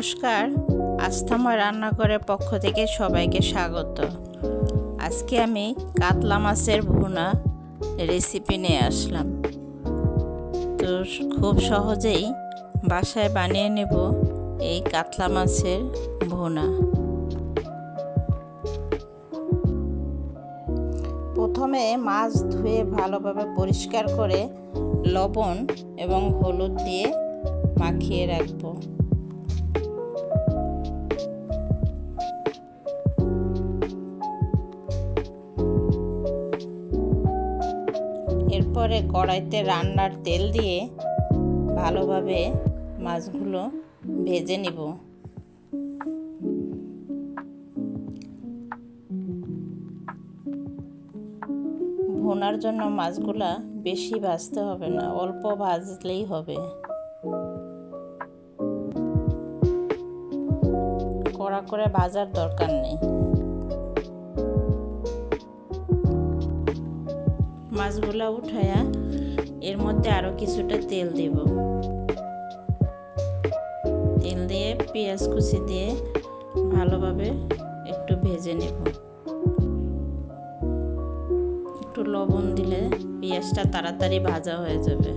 নমস্কার, আস্থাময় রান্নাঘরের পক্ষ থেকে সবাইকে স্বাগত। আজকে আমি কাতলা মাছের ভুনা রেসিপি নিয়ে আসলাম। তো খুব সহজেই বাসায় বানিয়ে নেব এই কাতলা মাছের ভুনা। প্রথমে মাছ ধুয়ে ভালোভাবে পরিষ্কার করে লবণ এবং হলুদ দিয়ে মাখিয়ে রাখবো। এরপরে কড়াইতে রান্নার তেল দিয়ে ভালোভাবে মাছগুলো ভেজে নিব। ভুনার জন্য মাছগুলা বেশি ভাজতে হবে না, অল্প ভাজলেই হবে। কড়া করে ভাজার দরকার নেই। মাছগুলা উঠায়া এর মধ্যে আরো কিছুটা তেল দেব। তেল দিয়ে পেঁয়াজ কুচি দিয়ে ভালোভাবে একটু ভেজে নেব। একটু লবণ দিলে পেঁয়াজটা তাড়াতাড়ি ভাজা হয়ে যাবে।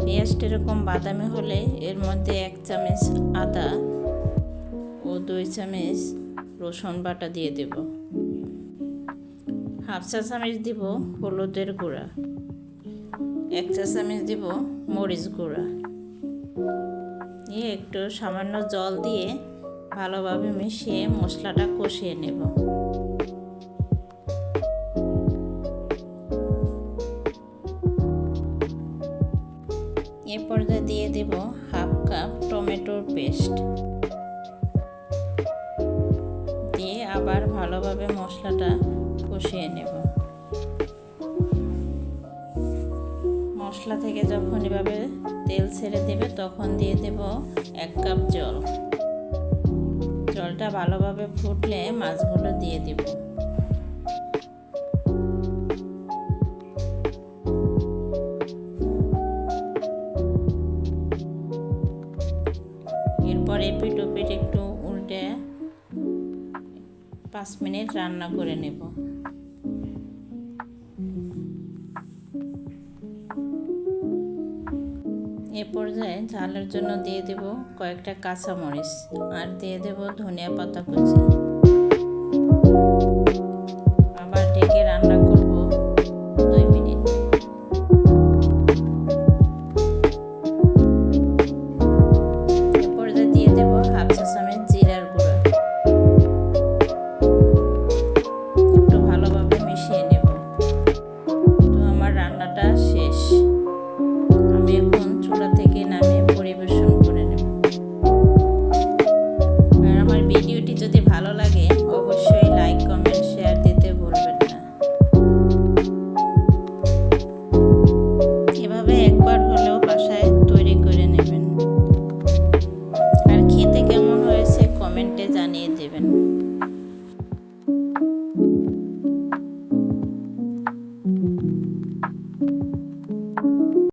পেঁয়াজটা এরকম বাদামি হলে এর মধ্যে 1 চামচ আদা ও 2 চামচ রসুন বাটা দিয়ে দেব। 1/2 চা চামচ দিব হলুদের গুঁড়া, 1 চা চামচ দিব মরিচ গুঁড়া, দিয়ে একটু সামান্য জল দিয়ে ভালোভাবে মিশিয়ে মশলাটা কষিয়ে নেব। এ পর্যায়ে দিয়ে দেব 1/2 কাপ টমেটোর পেস্ট, দিয়ে আবার ভালোভাবে মশলাটা কষিয়ে নেব। মশলা থেকে যখন এভাবে তেল ছেড়ে দেবে তখন দিয়ে দেব 1 কাপ জল। জলটা ভালোভাবে ফুটলে মাছগুলো দিয়ে দেব। এরপর এপিট ওপিট একটু উল্টে 5 মিনিট রান্না করে নেব। এ পর্যায়ে ঝালের জন্য দিয়ে দেব কয়েকটা কাঁচামরিচ আর দিয়ে দেব ধনিয়া পাতা কুচি। আবার ঢেকে রান্না করব 2 মিনিট। এ পর্যায়ে দিয়ে দেব 1/2 চা চামচ